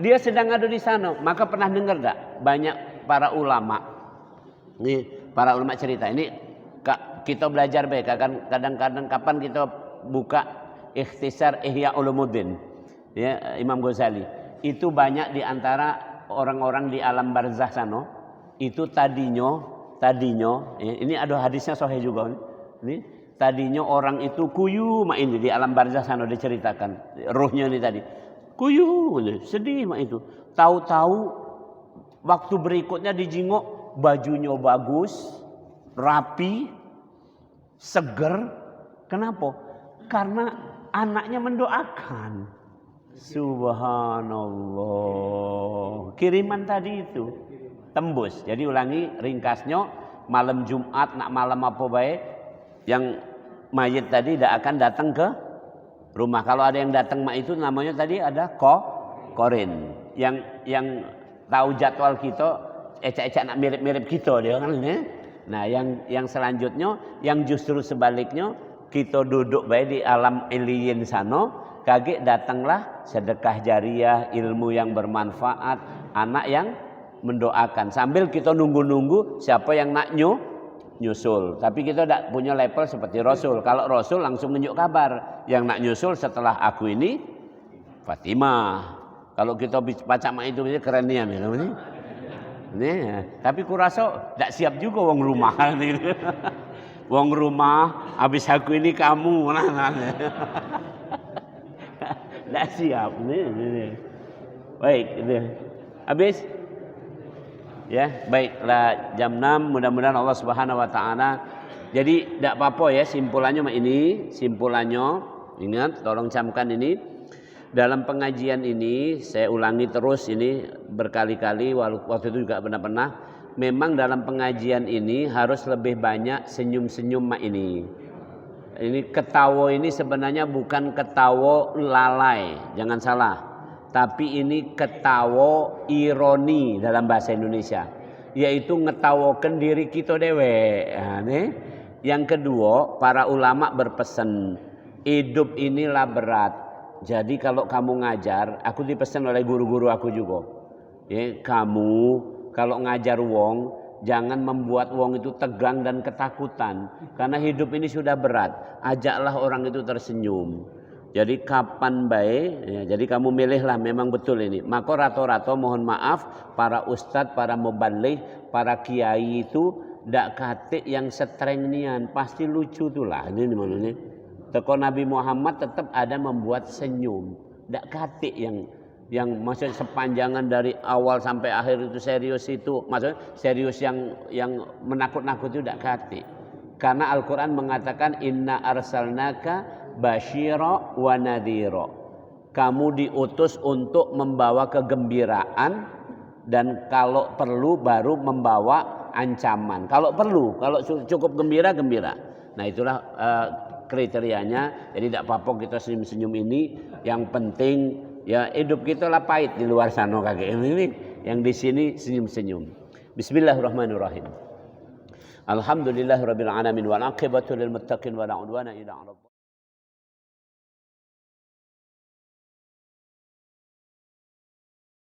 Dia sedang ada di sana. Maka pernah dengar enggak? Banyak para ulama. Nih, para ulama cerita. Ini kita belajar baik. Kadang-kadang kapan kita buka Ikhtisar Ihya Ulumuddin. Ya, Imam Ghazali. Itu banyak di antara orang-orang di alam barzah sana. Itu tadinya ya, ini ada hadisnya sahih juga. Ini tadinya orang itu kuyu mak ini di alam barzah sana diceritakan. Ruhnya ini tadi. Kuyu, sedih mak itu. Tahu-tahu waktu berikutnya dijenguk bajunya bagus, rapi, seger. Kenapa? Karena anaknya mendoakan. Subhanallah. Kiriman tadi itu tembus. Jadi ulangi ringkasnya, malam Jumat nak malam apa baik yang mayit tadi tidak akan datang ke rumah. Kalau ada yang datang mak itu namanya tadi ada korin. Yang tahu jadwal kita, ecak-ecak nak mirip-mirip kita dia kan. Nah, yang selanjutnya, yang justru sebaliknya, kita duduk baik di alam iliyin sana, kaget datanglah sedekah jariah, ilmu yang bermanfaat, anak yang mendoakan. Sambil kita nunggu-nunggu siapa yang nak nyusul. Tapi kita tidak punya level seperti Rasul. Kalau Rasul langsung nunjuk kabar, yang nak nyusul setelah aku ini Fatimah. Kalau kita baca mak itu keren nih ini. Tapi kurasa tidak siap juga wong rumah. Wong rumah habis aku ini kamu. Tidak siap. Baik, itu. Habis. Ya, baiklah jam 6 mudah-mudahan Allah Subhanahu wa taala. Jadi tidak apa-apa ya simpulannya ini, simpulannya ingat tolong camkan ini. Dalam pengajian ini saya ulangi terus ini berkali-kali waktu itu juga pernah memang dalam pengajian ini harus lebih banyak senyum-senyum mak ini. Ini ketawa ini sebenarnya bukan ketawa lalai, jangan salah. Tapi ini ketawa ironi dalam bahasa Indonesia, yaitu ngetawakan diri kita dewe. Yang kedua, para ulama berpesan, hidup inilah berat. Jadi kalau kamu ngajar, aku dipesan oleh guru-guru aku juga. Ya, kamu kalau ngajar wong, jangan membuat wong itu tegang dan ketakutan. Karena hidup ini sudah berat. Ajaklah orang itu tersenyum. Jadi kapan baik, ya, jadi kamu milihlah memang betul ini. Maka rato-rato mohon maaf para ustadz, para mubaligh, para kiai itu ndak kate yang setreng nian, pasti lucu tuh lah. Ini mana nih? Teko Nabi Muhammad tetap ada membuat senyum, ndak kate yang maksudnya sepanjangan dari awal sampai akhir itu serius itu, maksudnya serius yang menakut-nakut itu ndak kate. Karena Al-Quran mengatakan inna arsalnaka basyira wa nadhira. Kamu diutus untuk membawa kegembiraan dan kalau perlu baru membawa ancaman. Kalau perlu, kalau cukup gembira. Nah itulah kriterianya. Jadi tidak apa-apa kita senyum-senyum ini. Yang penting ya hidup kita lah pahit di luar sana kakek ini. Yang di sini senyum-senyum. Bismillahirrahmanirrahim. Alhamdulillahirabbil alamin wal aqibatu lil muttaqin wa la udwana illa 'alal